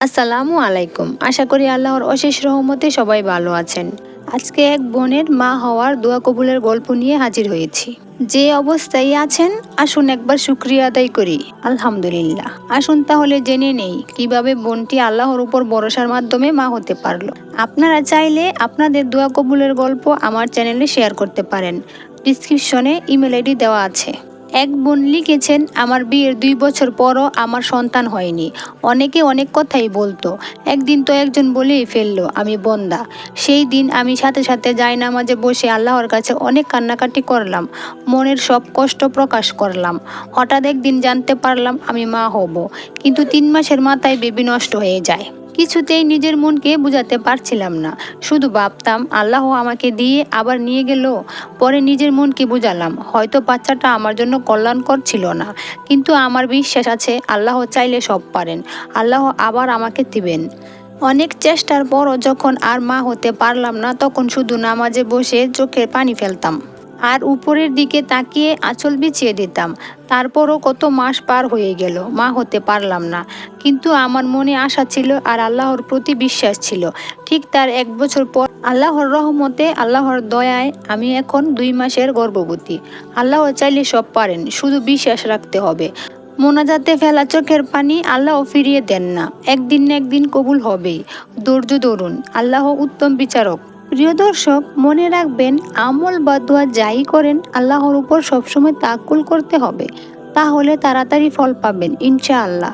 আসসালামু আলাইকুম। আশা করি আল্লাহর অশেষ রহমতে সবাই ভালো আছেন। আজকে এক বোনের মা হওয়ার দোয়া কবুলের গল্প নিয়ে হাজির হয়েছি। যে অবস্থায় আছেন আসুন একবার শুকরিয়া আদায় করি। আলহামদুলিল্লাহ। আসুন তাহলে জেনে নেই কিভাবে বোনটি আল্লাহর উপর ভরসার মাধ্যমে মা হতে পারলো। আপনারা চাইলে আপনাদের দোয়া কবুলের গল্প আমার চ্যানেলে শেয়ার করতে পারেন। ডিসক্রিপশনে ইমেল আইডি দেওয়া আছে। এক বোন লিখেছেন, আমার বিয়ের 2 বছর পরও আমার সন্তান হয়নি। অনেকে অনেক কথাই বলতো। একদিন তো একজন বলেই ফেললো আমি বন্ধ্যা। সেই দিন আমি সাথে সাথে জায়নামাজে বসে আল্লাহর কাছে অনেক কান্নাকাটি করলাম, মনের সব কষ্ট প্রকাশ করলাম। হঠাৎ একদিন জানতে পারলাম আমি মা হব, কিন্তু 3 মাসের মাথায় বেবি নষ্ট হয়ে যায়। কিছুতেই নিজের মনকে বোঝাতে পারছিলাম না। শুধু ভাবতাম আল্লাহ আমাকে দিয়ে আবার নিয়ে গেল। পরে নিজের মনকে বোঝালাম হয়তো বাচ্চাটা আমার জন্য কল্যাণকর ছিল না, কিন্তু আমার বিশ্বাস আছে আল্লাহ চাইলে সব পারেন। আল্লাহ আবার আমাকে দিবেন। অনেক চেষ্টার পরও যখন আর মা হতে পারলাম না, তখন শুধু নামাজে বসে চোখের পানি ফেলতাম আর উপরের দিকে তাকিয়ে আঁচল বিছিয়ে দিতাম। তারপরও কত মাস পার হয়ে গেল, মা হতে পারলাম না। কিন্তু আমার মনে আশা ছিল আর আল্লাহর প্রতি বিশ্বাস ছিল। ঠিক তার 1 বছর পর আল্লাহর রহমতে, আল্লাহর দয়ায় আমি এখন 2 মাসের গর্ভবতী। আল্লাহ চাইলে সব পারেন, শুধু বিশ্বাস রাখতে হবে। মোনাজাতে ফেলা চোখের পানি আল্লাহ ফিরিয়ে দেন না, একদিন না একদিন কবুল হবেই। ধৈর্য ধরুন, আল্লাহ উত্তম বিচারক। প্রিয় দর্শক, মনে রাখবেন আমল বা দোয়া যাই করেন আল্লাহর উপর সবসময় তাওয়াক্কুল করতে হবে, তাহলে তাড়াতাড়ি ফল পাবেন ইনশাআল্লাহ।